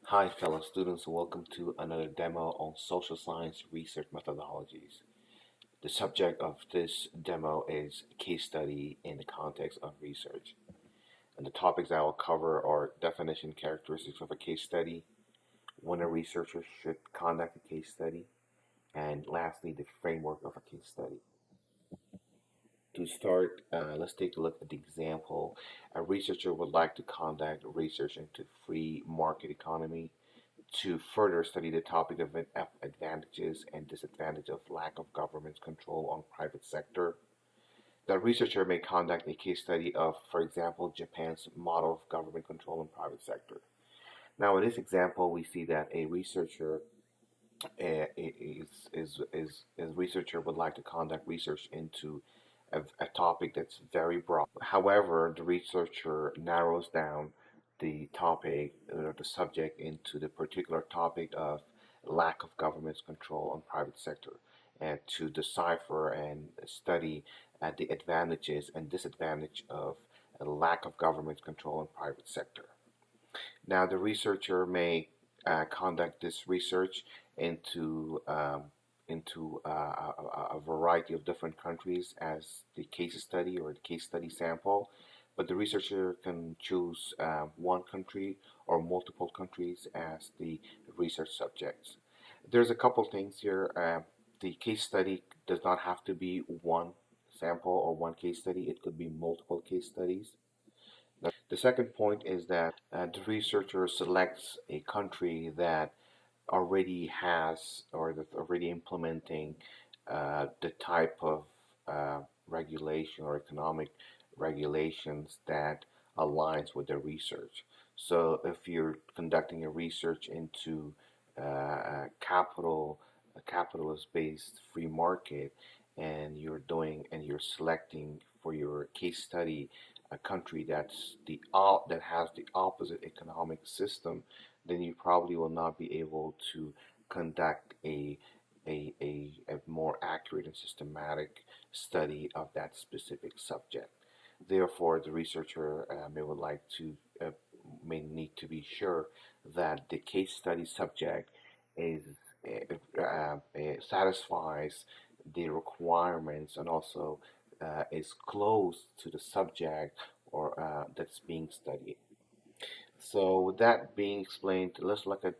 Hi, fellow students, and welcome to another demo on social science research methodologies. The subject of this demo is case study in the context of research. And the topics I will cover are definition characteristics of a case study, when a researcher should conduct a case study, and lastly, the framework of a case study. To start, let's take a look at the example. A researcher would like to conduct research into free market economy to further study the topic of advantages and disadvantages of lack of government control on private sector. The researcher may conduct a case study of, for example, Japan's model of government control in private sector. Now, in this example, we see that a researcher is researcher would like to conduct research into a topic that's very broad. However, the researcher narrows down the topic or the subject into the particular topic of lack of government control on private sector and to decipher and study the advantages and disadvantage of a lack of government control in private sector. Now, the researcher may conduct this research into a variety of different countries as the case study or the case study sample, but the researcher can choose one country or multiple countries as the research subjects. There's a couple things here. The case study does not have to be one sample or one case study. It could be multiple case studies. The second point is that the researcher selects a country that already has or that's already implementing the type of regulation or economic regulations that aligns with their research. So if you're conducting a research into a capitalist-based free market, and you're selecting for your case study a country that has the opposite economic system, then you probably will not be able to conduct a more accurate and systematic study of that specific subject. Therefore, the researcher uh, may need to be sure that the case study subject is satisfies the requirements and also is close to the subject or that's being studied. So, with that being explained, let's look at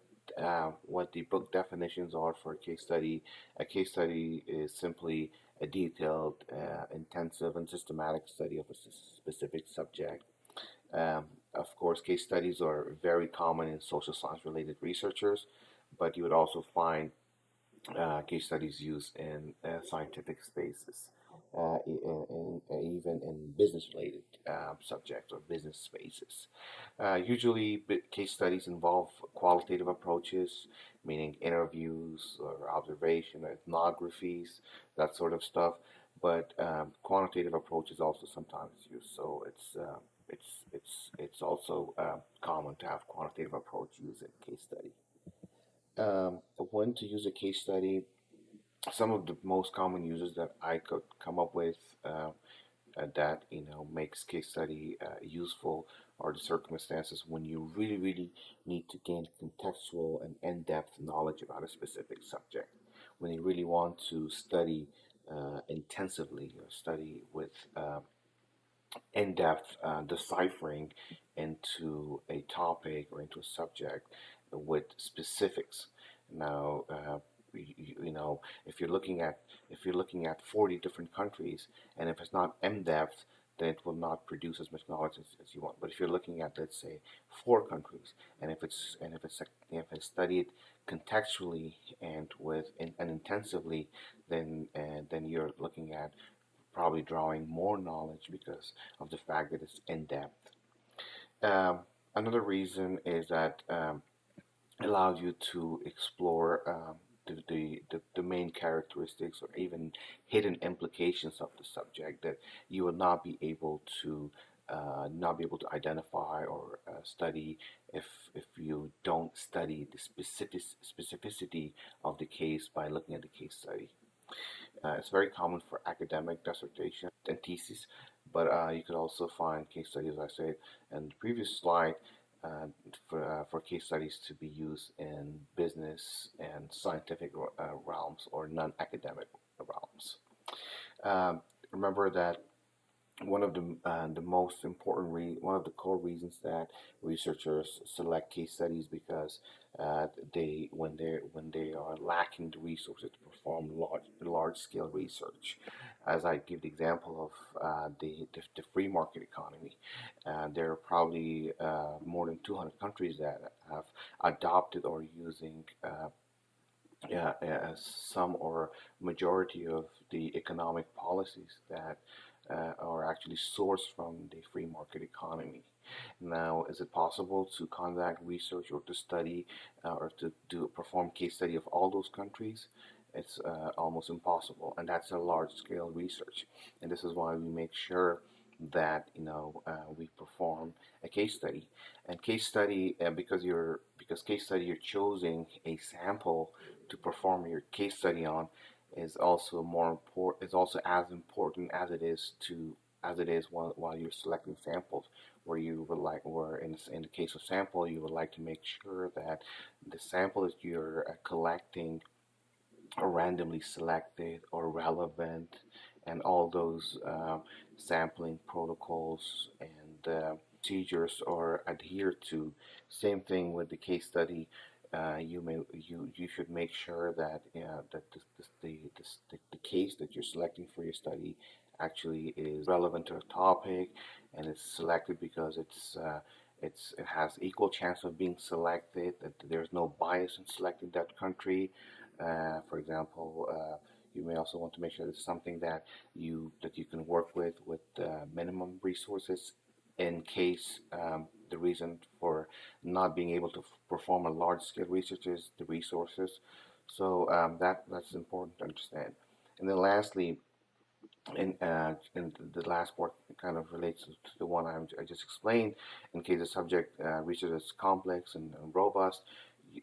what the book definitions are for a case study. A case study is simply a detailed, intensive, and systematic study of a specific subject. Um, of course, case studies are very common in social science related researchers, but you would also find case studies used in scientific spaces, even in business-related subjects or business spaces. Usually, case studies involve qualitative approaches, meaning interviews or observation, or ethnographies, that sort of stuff. But quantitative approach is also sometimes used. So it's also common to have quantitative approach used in case study. When to use a case study, some of the most common uses that I could come up with that makes case study useful are the circumstances when you really need to gain contextual and in-depth knowledge about a specific subject. When you really want to study intensively or study with in-depth deciphering into a topic or into a subject with specifics. Now, if you're looking at 40 different countries, and if it's not in-depth, then it will not produce as much knowledge as you want. But if you're looking at, let's say, four countries, and if it's studied contextually and intensively, then you're looking at probably drawing more knowledge because of the fact that it's in depth. Um, Another reason is that allows you to explore the main characteristics or even hidden implications of the subject that you will not be able to identify or study if you don't study the specificity of the case by looking at the case study. It's very common for academic dissertation and thesis, but you could also find case studies, as I said in the previous slide, uh, for case studies to be used in business and scientific realms or non-academic realms. Um, Remember that one of the most important one of the core reasons that researchers select case studies because they when they are lacking the resources to perform large scale research. As I give the example of the free market economy, there are probably more than 200 countries that have adopted or using some or majority of the economic policies that are actually sourced from the free market economy. Now, is it possible to conduct research or to study or to do perform case study of all those countries? It's almost impossible, and that's a large scale research. And this is why we make sure that we perform a case study. And case study because case study you're choosing a sample to perform your case study on is also more important is also as important as it is while you're selecting samples where you would like where in the case of sample you would like to make sure that the sample that you're collecting are randomly selected or relevant and all those sampling protocols and procedures are adhered to. Same thing with the case study. You should make sure that the case that you're selecting for your study actually is relevant to the topic and it's selected because it has equal chance of being selected, that there's no bias in selecting that country. For example, you may also want to make sure it's something that you can work with minimum resources in case the reason for not being able to perform a large scale research is the resources. So that's important to understand. And then lastly, and the last part kind of relates to the one I just explained. In case the subject research is complex and robust,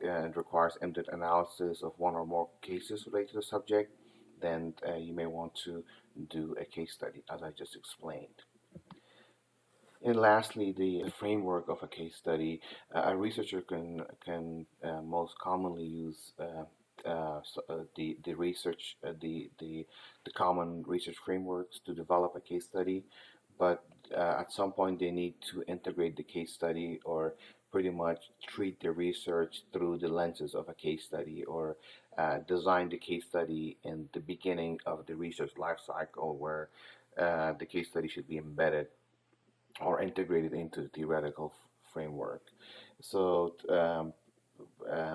and requires in-depth analysis of one or more cases related to the subject, then you may want to do a case study, as I just explained. And lastly, the framework of a case study. A researcher can most commonly use the research the common research frameworks to develop a case study, but at some point they need to integrate the case study or pretty much treat the research through the lenses of a case study or design the case study in the beginning of the research life cycle where the case study should be embedded or integrated into the theoretical framework. So,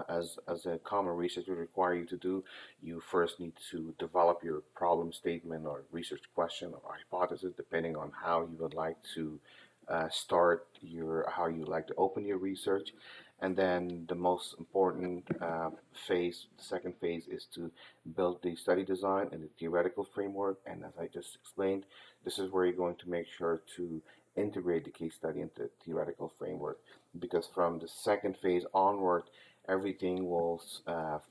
as a common research would require you to do, you first need to develop your problem statement or research question or hypothesis, depending on how you would like to start how you would like to open your research. And then the most important phase, the second phase, is to build the study design and the theoretical framework. And as I just explained, this is where you're going to make sure to integrate the case study into the theoretical framework. Because from the second phase onward, everything will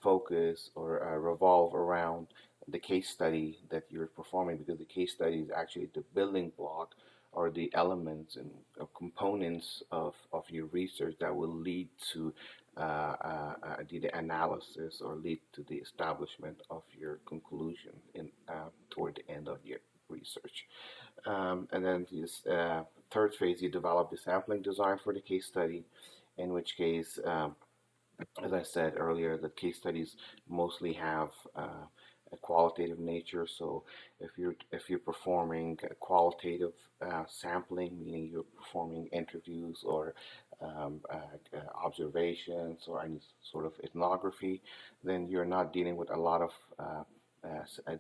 focus or revolve around the case study that you're performing, because the case study is actually the building block or the elements and components of your research that will lead to the analysis or lead to the establishment of your conclusion in toward the end of your research. And then this third phase, you develop the sampling design for the case study, in which case, as I said earlier, the case studies mostly have a qualitative nature. So if you're performing a qualitative sampling, meaning you're performing interviews or observations or any sort of ethnography, then you're not dealing with a lot of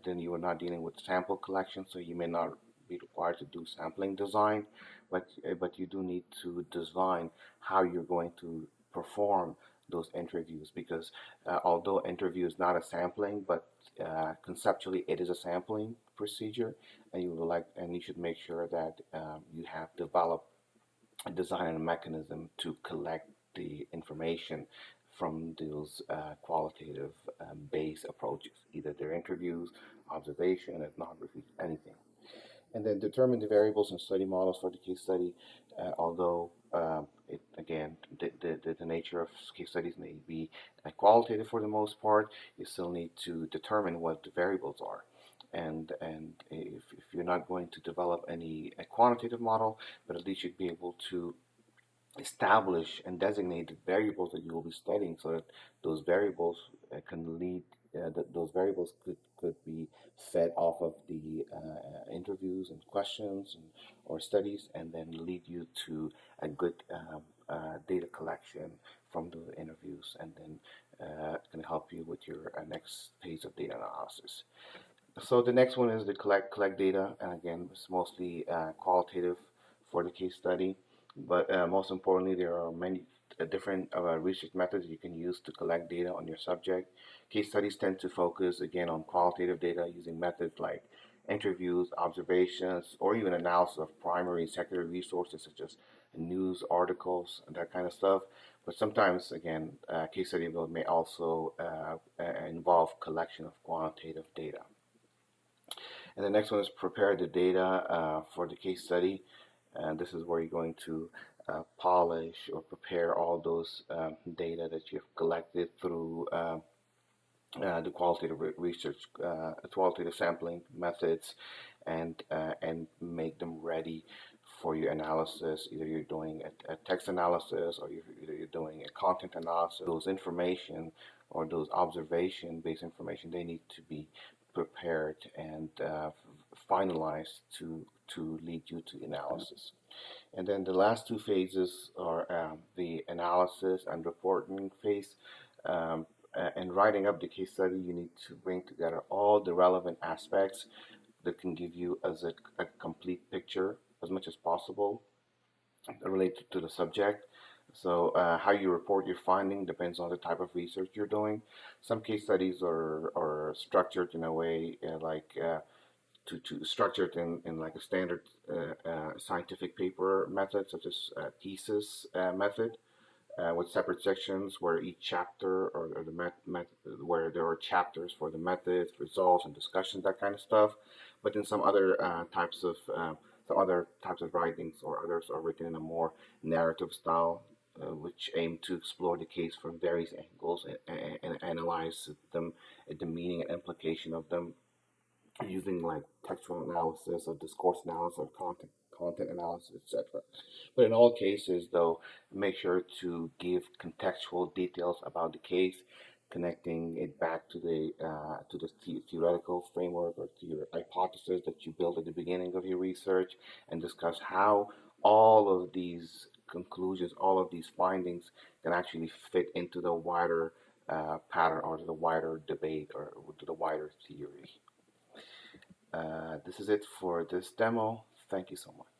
then you are not dealing with sample collection. So you may not be required to do sampling design, but you do need to design how you're going to perform those interviews because although interview is not a sampling, but conceptually it is a sampling procedure, and you should make sure that you have developed a design and a mechanism to collect the information from those qualitative based approaches, either their interviews, observation, ethnography, anything. And then determine the variables and study models for the case study. Although it again the nature of case studies may be qualitative for the most part. You still need to determine what the variables are. And if you're not going to develop any a quantitative model, but at least you'd be able to establish and designate the variables that you will be studying so that those variables can lead that those variables could be fed off of the interviews and questions or studies and then lead you to a good data collection from the interviews and then can help you with your next phase of data analysis. So the next one is the collect data, and again, it's mostly qualitative for the case study. But most importantly, there are many different research methods you can use to collect data on your subject. Case studies tend to focus again on qualitative data using methods like interviews, observations, or even analysis of primary and secondary resources such as news articles and that kind of stuff. But sometimes, again, case study may also involve collection of quantitative data. And the next one is prepare the data for the case study. And this is where you're going to polish or prepare all those data that you've collected through the qualitative research, qualitative sampling methods, and make them ready for your analysis. Either you're doing a text analysis or either you're doing a content analysis. Those information or those observation-based information, they need to be prepared and finalized to lead you to analysis. And then the last two phases are the analysis and reporting phase. In writing up the case study, you need to bring together all the relevant aspects that can give you as a complete picture as much as possible related to the subject. So how you report your finding depends on the type of research you're doing. Some case studies are structured in a way to structure it in like a standard scientific paper method, such as thesis method, with separate sections where each chapter or the where there are chapters for the methods, results, and discussions, that kind of stuff. But in some other types of writings or others are written in a more narrative style, which aim to explore the case from various angles and analyze them, the meaning and implication of them using like textual analysis or discourse analysis or content analysis, etc. But in all cases, though, make sure to give contextual details about the case, connecting it back to the theoretical framework or to your hypothesis that you built at the beginning of your research, and discuss how all of these conclusions, all of these findings, can actually fit into the wider pattern or to the wider debate or to the wider theory. This is it for this demo. Thank you so much.